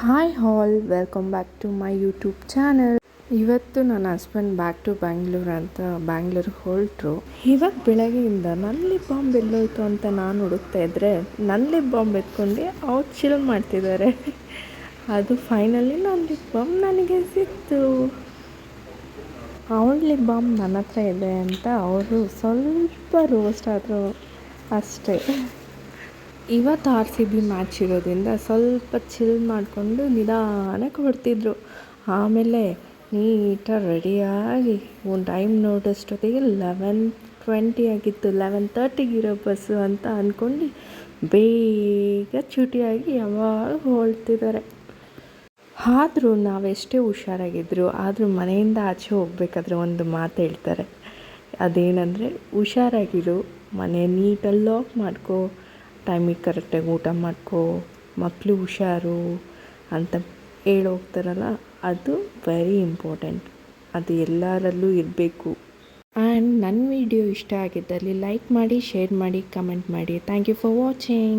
Hi all welcome back to my YouTube channel. ಇವತ್ತು ನನ್ನ husband back to Bangalore ಅಂತ ಬ್ಯಾಂಗ್ಳೂರಿಗೆ ಹೊರಟರು. ಇವಾಗ ಬೆಳಗ್ಗೆಯಿಂದ ನನ್ನ ಲಿಪ್ ಬಾಂಬ್ ಎಲ್ಲೋಯ್ತು ಅಂತ ನಾನು ಹುಡುಕ್ತಾ ಇದ್ದರೆ ನನ್ನ ಲಿಪ್ ಬಾಂಬ್ ಎತ್ಕೊಂಡು ಅವ್ರು ಚಿಲ್ ಮಾಡ್ತಿದ್ದಾರೆ. ಅದು ಫೈನಲಿ ನನ್ನ ಲಿಪ್ ಬಾಂಬ್ ನನಗೆ ಸಿಕ್ತು. ಅವಳ ಲಿಪ್ ಬಾಂಬ್ ನನ್ನ ಹತ್ರ ಇದೆ ಅಂತ ಅವರು ಸ್ವಲ್ಪ ರೋಸ್ಟ್ ಆದರು ಅಷ್ಟೇ. ಇವತ್ತು RCB ಮ್ಯಾಚ್ ಇರೋದ್ರಿಂದ ಸ್ವಲ್ಪ ಚಿಲ್ ಮಾಡಿಕೊಂಡು ನಿಧಾನಕ್ಕೆ ಹೊಡ್ತಿದ್ರು. ಆಮೇಲೆ ನೀಟಾಗಿ ರೆಡಿಯಾಗಿ ಒಂದು ಟೈಮ್ ನೋಡೋಷ್ಟೊತ್ತಿಗೆ 11:20 ಆಗಿತ್ತು. 11:30 ಇರೋ ಬಸ್ಸು ಅಂತ ಅಂದ್ಕೊಂಡು ಬೇಗ ಚೂಟಿಯಾಗಿ ಯಾವಾಗ ಹೊರಡ್ತಿದ್ದಾರೆ. ಆದರೂ ನಾವೆಷ್ಟೇ ಹುಷಾರಾಗಿದ್ದರು ಆದರೂ ಮನೆಯಿಂದ ಆಚೆ ಹೋಗ್ಬೇಕಾದ್ರೆ ಒಂದು ಮಾತು ಹೇಳ್ತಾರೆ. ಅದೇನೆಂದರೆ, ಹುಷಾರಾಗಿರು, ಮನೆ ನೀಟಲ್ಲಿ ಲಾಕ್ ಮಾಡ್ಕೋ, ಟೈಮಿಗೆ ಕರೆಕ್ಟಾಗಿ ಊಟ ಮಾಡ್ಕೋ, ಮಕ್ಕಳು ಹುಷಾರು ಅಂತ ಹೇಳೋಗ್ತಾರಲ್ಲ, ಅದು ವೆರಿ ಇಂಪಾರ್ಟೆಂಟ್. ಅದು ಎಲ್ಲರಲ್ಲೂ ಇರಬೇಕು. ಆ್ಯಂಡ್ ನನ್ನ ವಿಡಿಯೋ ಇಷ್ಟ ಆಗಿದ್ದಲ್ಲಿ ಲೈಕ್ ಮಾಡಿ, ಶೇರ್ ಮಾಡಿ, ಕಮೆಂಟ್ ಮಾಡಿ. Thank you for watching.